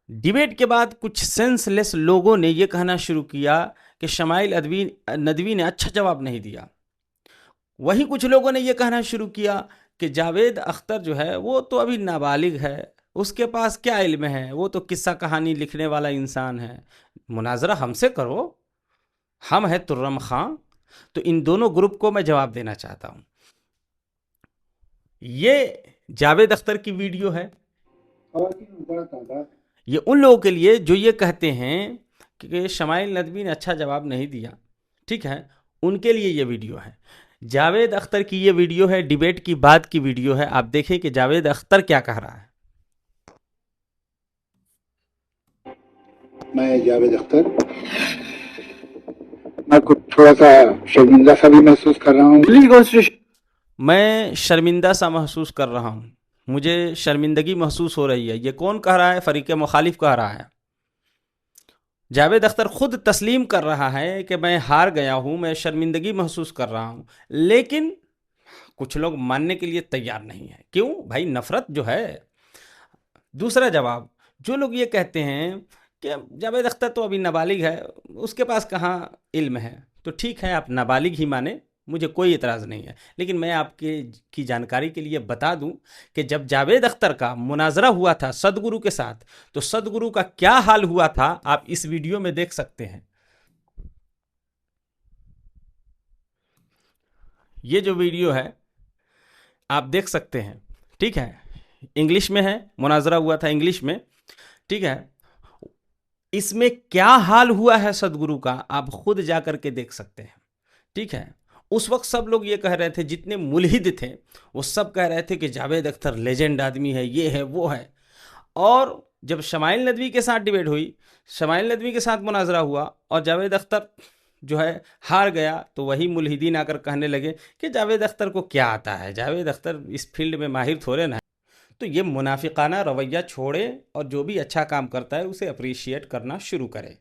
Debate के बाद कुछ सेंसलेस लोगों ने यह कहना शुरू किया कि शमाइल नदवी ने अच्छा जवाब नहीं दिया। वहीं कुछ लोगों ने यह कहना शुरू किया कि जावेद अख्तर जो है वो तो अभी नाबालिग है, उसके पास क्या इल्म है, वो तो किस्सा कहानी लिखने वाला इंसान है, मुनाजरा हमसे करो, हम है तुर्रम खां। तो इन दोनों ग्रुप को मैं जवाब देना चाहता हूं। ये जावेद अख्तर की वीडियो है। ये उन लोगों के लिए जो ये कहते हैं कि शमाइल नदवी ने अच्छा जवाब नहीं दिया, ठीक है, उनके लिए ये वीडियो है। जावेद अख्तर की ये वीडियो है, डिबेट की बाद की वीडियो है। आप देखें कि जावेद अख्तर क्या कह रहा है। मैं जावेद अख्तर, मैं कुछ थोड़ा सा शर्मिंदा सा भी महसूस कर रहा हूँ। दिल्ली कॉन्स्टिट्यूशन मैं शर्मिंदा सा महसूस कर रहा हूँ, मुझे शर्मिंदगी महसूस हो रही है। ये कौन कह रहा है? फरीक मुखालिफ कह रहा है। जावेद अख्तर खुद तस्लीम कर रहा है कि मैं हार गया हूँ, मैं शर्मिंदगी महसूस कर रहा हूँ, लेकिन कुछ लोग मानने के लिए तैयार नहीं है। क्यों भाई? नफरत जो है। दूसरा जवाब, जो लोग ये कहते हैं कि जावेद अख्तर तो अभी नाबालिग है, उसके पास कहाँ इल्म है, तो ठीक है, आप नाबालिग ही माने, मुझे कोई इतराज़ नहीं है। लेकिन मैं आपके की जानकारी के लिए बता दूं कि जब जावेद अख्तर का मुनाजरा हुआ था सदगुरु के साथ, तो सदगुरु का क्या हाल हुआ था आप इस वीडियो में देख सकते हैं। ये जो वीडियो है आप देख सकते हैं, ठीक है, इंग्लिश में है, मुनाजरा हुआ था इंग्लिश में, ठीक है। इसमें क्या हाल हुआ है सदगुरु का आप खुद जाकर के देख सकते हैं, ठीक है। उस वक्त सब लोग ये कह रहे थे, जितने मुल्हिद थे वो सब कह रहे थे कि जावेद अख्तर लेजेंड आदमी है, ये है वो है। और जब शमाइल नदवी के साथ डिबेट हुई, शमाइल नदवी के साथ मुनाजरा हुआ और जावेद अख्तर जो है हार गया, तो वही मुल्हिदीन आकर कहने लगे कि जावेद अख्तर को क्या आता है, जावेद अख्तर इस फील्ड में माहिर थोड़े ना है। तो ये मुनाफिकाना रवैया छोड़े और जो भी अच्छा काम करता है उसे अप्रिशिएट करना शुरू करे।